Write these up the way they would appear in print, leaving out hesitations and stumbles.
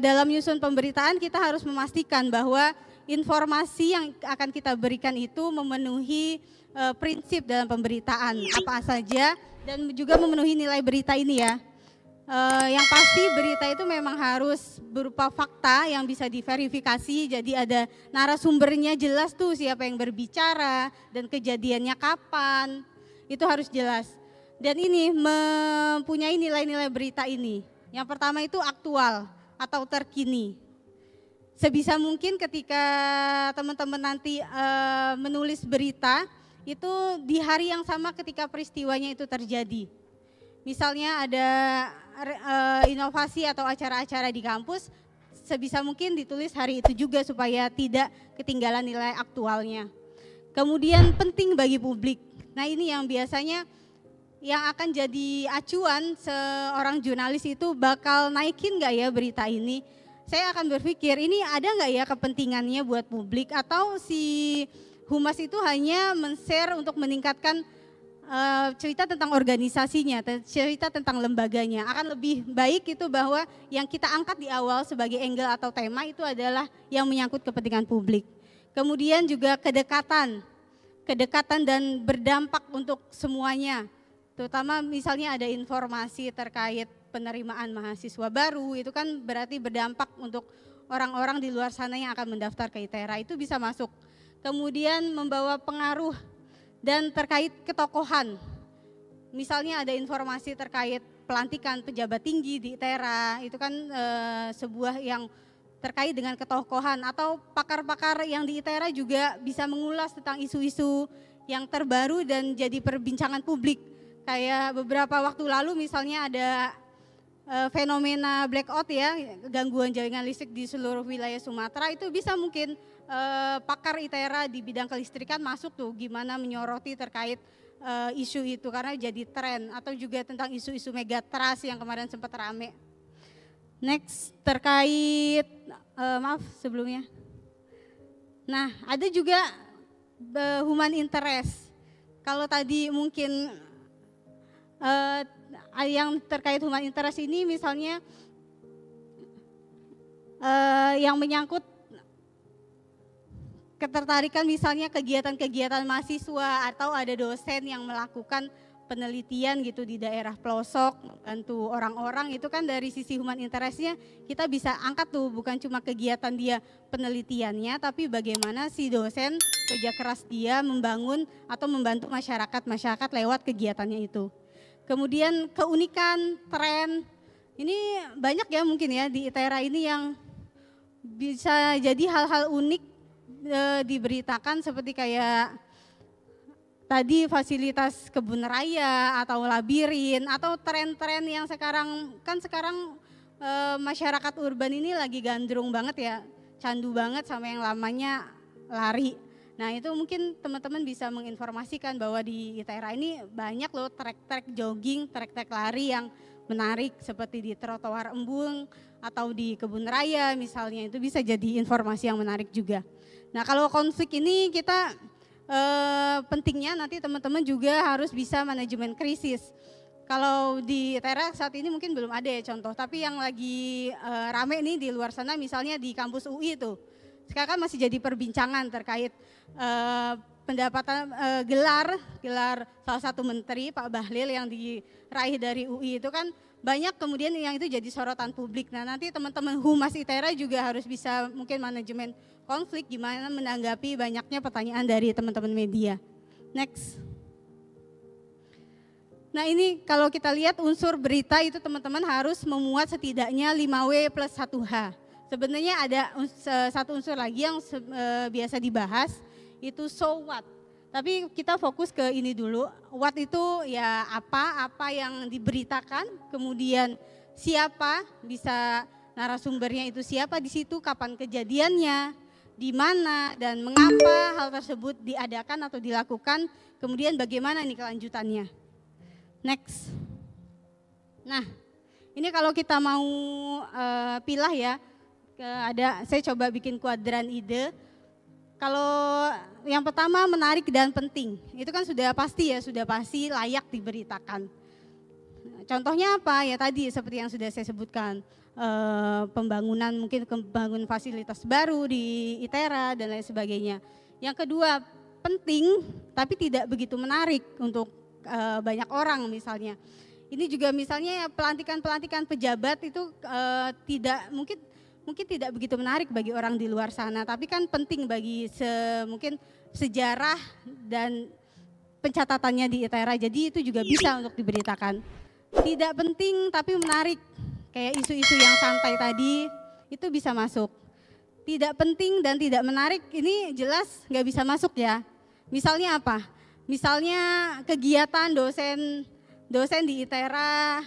dalam menyusun pemberitaan kita harus memastikan bahwa informasi yang akan kita berikan itu memenuhi prinsip dalam pemberitaan apa saja dan juga memenuhi nilai berita ini ya. Yang pasti berita itu memang harus berupa fakta yang bisa diverifikasi, jadi ada narasumbernya jelas tuh siapa yang berbicara dan kejadiannya kapan, itu harus jelas. Dan ini mempunyai nilai-nilai berita ini. Yang pertama itu aktual atau terkini. Sebisa mungkin ketika teman-teman nanti menulis berita, itu di hari yang sama ketika peristiwanya itu terjadi. Misalnya ada inovasi atau acara-acara di kampus, sebisa mungkin ditulis hari itu juga supaya tidak ketinggalan nilai aktualnya. Kemudian penting bagi publik. Nah ini yang biasanya yang akan jadi acuan seorang jurnalis itu bakal naikin nggak ya berita ini. Saya akan berpikir ini ada nggak ya kepentingannya buat publik atau si humas itu hanya men-share untuk meningkatkan cerita tentang organisasinya, cerita tentang lembaganya. Akan lebih baik itu bahwa yang kita angkat di awal sebagai angle atau tema itu adalah yang menyangkut kepentingan publik. Kemudian juga kedekatan dan berdampak untuk semuanya. Terutama misalnya ada informasi terkait penerimaan mahasiswa baru, itu kan berarti berdampak untuk orang-orang di luar sana yang akan mendaftar ke ITERA, itu bisa masuk. Kemudian membawa pengaruh dan terkait ketokohan. Misalnya ada informasi terkait pelantikan pejabat tinggi di ITERA, itu kan sebuah yang terkait dengan ketokohan. Atau pakar-pakar yang di ITERA juga bisa mengulas tentang isu-isu yang terbaru dan jadi perbincangan publik. Kayak beberapa waktu lalu misalnya ada fenomena blackout ya, gangguan jaringan listrik di seluruh wilayah Sumatera, itu bisa mungkin pakar ITERA di bidang kelistrikan masuk tuh gimana menyoroti terkait isu itu karena jadi tren, atau juga tentang isu-isu megatrust yang kemarin sempat rame. Next terkait maaf sebelumnya. Nah ada juga human interest. Kalau tadi mungkin yang terkait human interest ini misalnya yang menyangkut ketertarikan misalnya kegiatan-kegiatan mahasiswa atau ada dosen yang melakukan penelitian gitu di daerah pelosok, bantu orang-orang, itu kan dari sisi human interestnya kita bisa angkat tuh bukan cuma kegiatan dia penelitiannya, tapi bagaimana si dosen kerja keras dia membangun atau membantu masyarakat lewat kegiatannya itu. Kemudian keunikan, tren, ini banyak ya mungkin ya di ITERA ini yang bisa jadi hal-hal unik diberitakan seperti kayak tadi fasilitas kebun raya atau labirin atau tren-tren yang sekarang masyarakat urban ini lagi gandrung banget ya, candu banget sama yang lamanya lari. Nah itu mungkin teman-teman bisa menginformasikan bahwa di ITERA ini banyak loh trek-trek jogging, trek-trek lari yang menarik seperti di trotoar embung atau di kebun raya misalnya, itu bisa jadi informasi yang menarik juga. Nah kalau konflik ini kita pentingnya nanti teman-teman juga harus bisa manajemen krisis. Kalau di ITERA saat ini mungkin belum ada ya contoh, tapi yang lagi rame nih di luar sana misalnya di kampus UI itu. Sekarang kan masih jadi perbincangan terkait pendapatan gelar salah satu menteri Pak Bahlil yang diraih dari UI itu kan banyak kemudian yang itu jadi sorotan publik. Nah nanti teman-teman Humas ITERA juga harus bisa mungkin manajemen konflik, gimana menanggapi banyaknya pertanyaan dari teman-teman media. Next. Nah ini kalau kita lihat unsur berita itu teman-teman harus memuat setidaknya 5W plus 1H. Sebenarnya ada satu unsur lagi yang biasa dibahas, itu so what. Tapi kita fokus ke ini dulu, what itu ya apa yang diberitakan, kemudian siapa, bisa narasumbernya itu siapa di situ, kapan kejadiannya, di mana dan mengapa hal tersebut diadakan atau dilakukan, kemudian bagaimana nih kelanjutannya. Next. Nah, ini kalau kita mau pilah ya, saya coba bikin kuadran ide. Kalau yang pertama menarik dan penting, itu kan sudah pasti layak diberitakan. Contohnya apa ya tadi seperti yang sudah saya sebutkan, pembangunan, mungkin pembangunan fasilitas baru di ITERA dan lain sebagainya. Yang kedua, penting tapi tidak begitu menarik untuk banyak orang misalnya. Ini juga misalnya pelantikan-pelantikan pejabat itu tidak mungkin tidak begitu menarik bagi orang di luar sana, tapi kan penting bagi mungkin sejarah dan pencatatannya di ITERA, jadi itu juga bisa untuk diberitakan. Tidak penting tapi menarik, kayak isu-isu yang santai tadi, itu bisa masuk. Tidak penting dan tidak menarik, ini jelas nggak bisa masuk ya. Misalnya apa? Misalnya kegiatan dosen di ITERA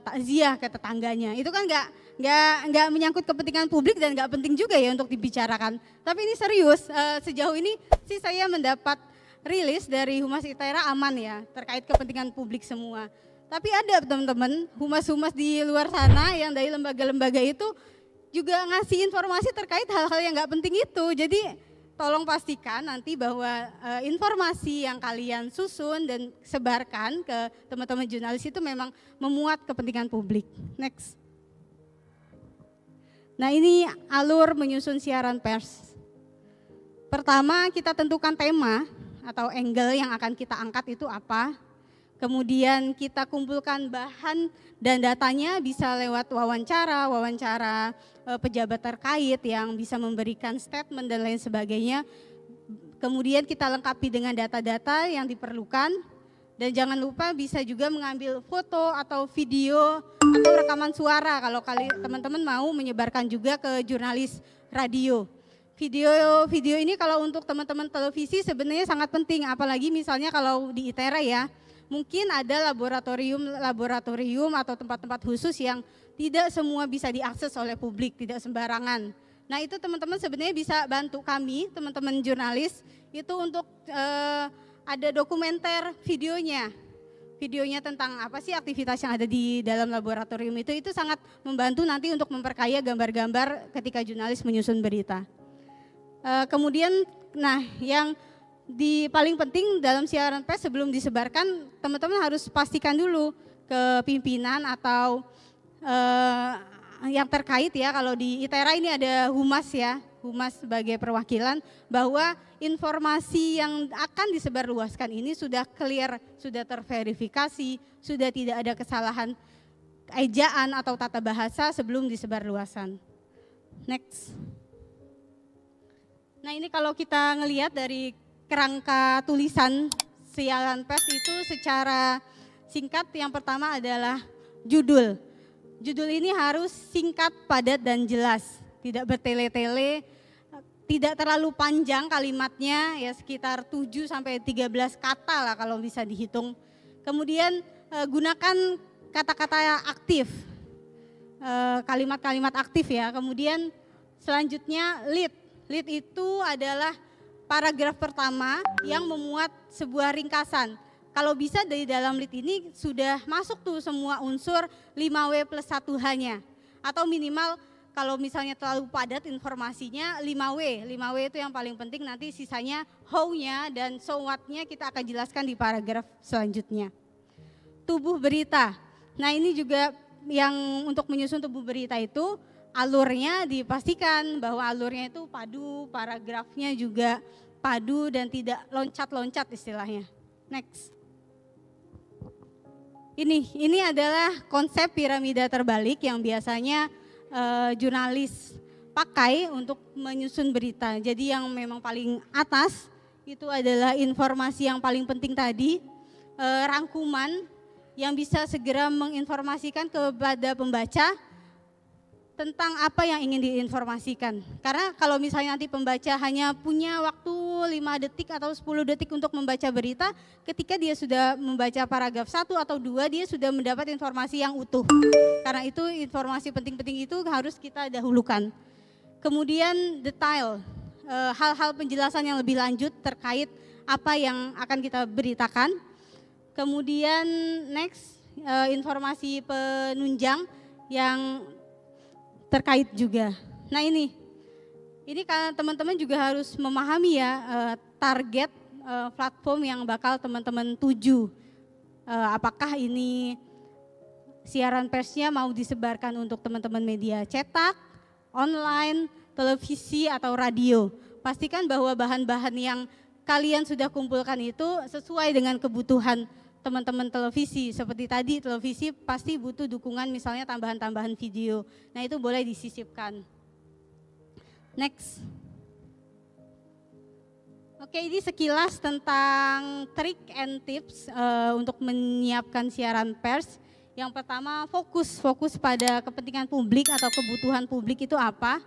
takziah ke tetangganya, itu kan nggak menyangkut kepentingan publik dan nggak penting juga ya untuk dibicarakan. Tapi ini serius, sejauh ini sih saya mendapat rilis dari Humas ITERA aman ya, terkait kepentingan publik semua. Tapi ada teman-teman humas-humas di luar sana yang dari lembaga-lembaga itu juga ngasih informasi terkait hal-hal yang nggak penting itu. Jadi tolong pastikan nanti bahwa informasi yang kalian susun dan sebarkan ke teman-teman jurnalis itu memang memuat kepentingan publik. Next. Nah, ini alur menyusun siaran pers. Pertama, kita tentukan tema atau angle yang akan kita angkat itu apa. Kemudian kita kumpulkan bahan dan datanya, bisa lewat wawancara pejabat terkait yang bisa memberikan statement dan lain sebagainya. Kemudian kita lengkapi dengan data-data yang diperlukan. Dan jangan lupa bisa juga mengambil foto atau video atau rekaman suara kalau teman-teman mau menyebarkan juga ke jurnalis radio. Video ini kalau untuk teman-teman televisi sebenarnya sangat penting, apalagi misalnya kalau di ITERA ya, mungkin ada laboratorium atau tempat-tempat khusus yang tidak semua bisa diakses oleh publik, tidak sembarangan. Nah, itu teman-teman sebenarnya bisa bantu kami, teman-teman jurnalis, itu untuk ada dokumenter videonya tentang apa sih aktivitas yang ada di dalam laboratorium itu sangat membantu nanti untuk memperkaya gambar-gambar ketika jurnalis menyusun berita. Kemudian, nah yang paling penting dalam siaran pers sebelum disebarkan, teman-teman harus pastikan dulu ke pimpinan atau yang terkait ya. Kalau di ITERA ini ada humas ya, humas sebagai perwakilan, bahwa informasi yang akan disebarluaskan ini sudah clear, sudah terverifikasi, sudah tidak ada kesalahan ejaan atau tata bahasa sebelum disebarluasan. Next. Nah, ini kalau kita ngelihat dari kerangka tulisan siaran pers itu secara singkat, yang pertama adalah judul. Judul ini harus singkat, padat, dan jelas, tidak bertele-tele, tidak terlalu panjang kalimatnya, ya sekitar 7 sampai 13 kata lah kalau bisa dihitung. Kemudian gunakan kata-kata aktif, kalimat-kalimat aktif ya. Kemudian selanjutnya lead. Lead itu adalah paragraf pertama yang memuat sebuah ringkasan. Kalau bisa dari dalam lead ini sudah masuk tuh semua unsur 5W plus 1H-nya. Atau minimal kalau misalnya terlalu padat informasinya 5W. 5W itu yang paling penting, nanti sisanya how-nya dan so what-nya kita akan jelaskan di paragraf selanjutnya. Tubuh berita. Nah, ini juga yang untuk menyusun tubuh berita itu alurnya dipastikan bahwa alurnya itu padu, paragrafnya juga padu dan tidak loncat-loncat istilahnya. Next. Ini adalah konsep piramida terbalik yang biasanya jurnalis pakai untuk menyusun berita. Jadi yang memang paling atas itu adalah informasi yang paling penting tadi, rangkuman yang bisa segera menginformasikan kepada pembaca tentang apa yang ingin diinformasikan. Karena kalau misalnya nanti pembaca hanya punya waktu 5 detik atau 10 detik untuk membaca berita, ketika dia sudah membaca paragraf 1 atau 2, dia sudah mendapat informasi yang utuh. Karena itu informasi penting-penting itu harus kita dahulukan. Kemudian detail, hal-hal penjelasan yang lebih lanjut terkait apa yang akan kita beritakan. Kemudian next, informasi penunjang yang terkait juga. Nah, ini kan teman-teman juga harus memahami ya target platform yang bakal teman-teman tuju. Apakah ini siaran persnya mau disebarkan untuk teman-teman media cetak, online, televisi atau radio. Pastikan bahwa bahan-bahan yang kalian sudah kumpulkan itu sesuai dengan kebutuhan teman-teman televisi. Seperti tadi televisi pasti butuh dukungan misalnya tambahan-tambahan video. Nah itu boleh disisipkan. Next. Oke, ini sekilas tentang trik and tips untuk menyiapkan siaran pers. Yang pertama fokus pada kepentingan publik atau kebutuhan publik itu apa.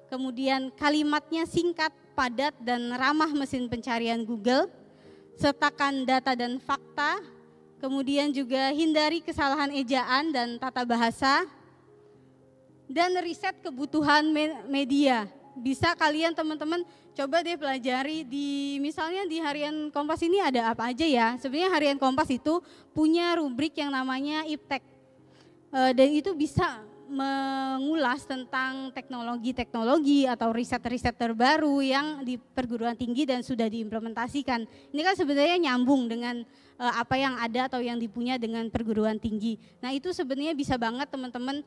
Kemudian kalimatnya singkat, padat, dan ramah mesin pencarian Google. Sertakan data dan fakta. Kemudian juga hindari kesalahan ejaan dan tata bahasa. Dan riset kebutuhan media. Bisa kalian teman-teman coba deh pelajari misalnya di Harian Kompas ini ada apa aja ya. Sebenarnya Harian Kompas itu punya rubrik yang namanya Iptek. Dan itu bisa mengulas tentang teknologi-teknologi atau riset-riset terbaru yang di perguruan tinggi dan sudah diimplementasikan. Ini kan sebenarnya nyambung dengan apa yang ada atau yang dipunya dengan perguruan tinggi. Nah itu sebenarnya bisa banget teman-teman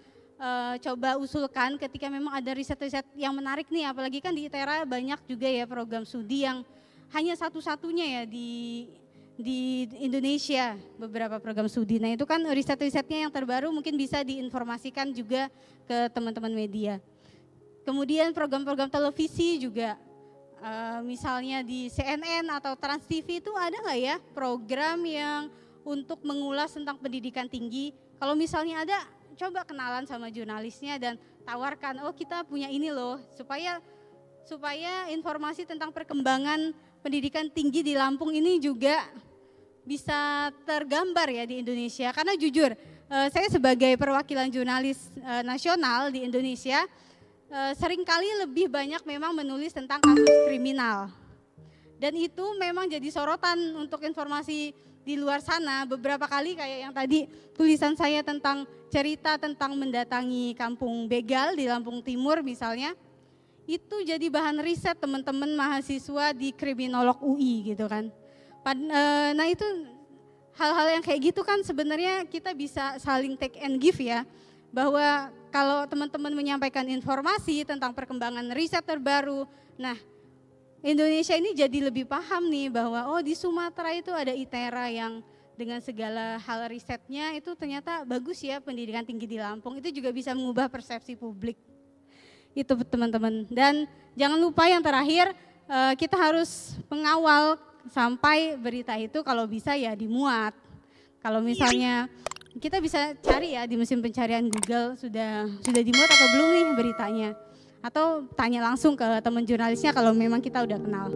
coba usulkan ketika memang ada riset-riset yang menarik nih, apalagi kan di ITERA banyak juga ya program studi yang hanya satu-satunya ya di Indonesia, beberapa program studi. Nah itu kan riset-risetnya yang terbaru mungkin bisa diinformasikan juga ke teman-teman media. Kemudian program-program televisi juga, misalnya di CNN atau Trans TV itu ada nggak ya program yang untuk mengulas tentang pendidikan tinggi? Kalau misalnya ada, coba kenalan sama jurnalisnya dan tawarkan, oh kita punya ini loh, supaya informasi tentang perkembangan pendidikan tinggi di Lampung ini juga bisa tergambar ya di Indonesia. Karena jujur, saya sebagai perwakilan jurnalis nasional di Indonesia, seringkali lebih banyak memang menulis tentang kasus kriminal. Dan itu memang jadi sorotan untuk informasi di luar sana. Beberapa kali kayak yang tadi tulisan saya tentang cerita tentang mendatangi kampung begal di Lampung Timur misalnya, itu jadi bahan riset teman-teman mahasiswa di kriminolog UI gitu kan. Nah itu hal-hal yang kayak gitu kan sebenarnya kita bisa saling take and give ya, bahwa kalau teman-teman menyampaikan informasi tentang perkembangan riset terbaru, nah Indonesia ini jadi lebih paham nih bahwa oh di Sumatera itu ada ITERA yang dengan segala hal risetnya itu ternyata bagus ya pendidikan tinggi di Lampung. Itu juga bisa mengubah persepsi publik. Itu teman-teman. Dan jangan lupa yang terakhir kita harus mengawal sampai berita itu kalau bisa ya dimuat. Kalau misalnya kita bisa cari ya di mesin pencarian Google sudah dimuat atau belum nih beritanya. Atau tanya langsung ke teman jurnalisnya kalau memang kita udah kenal.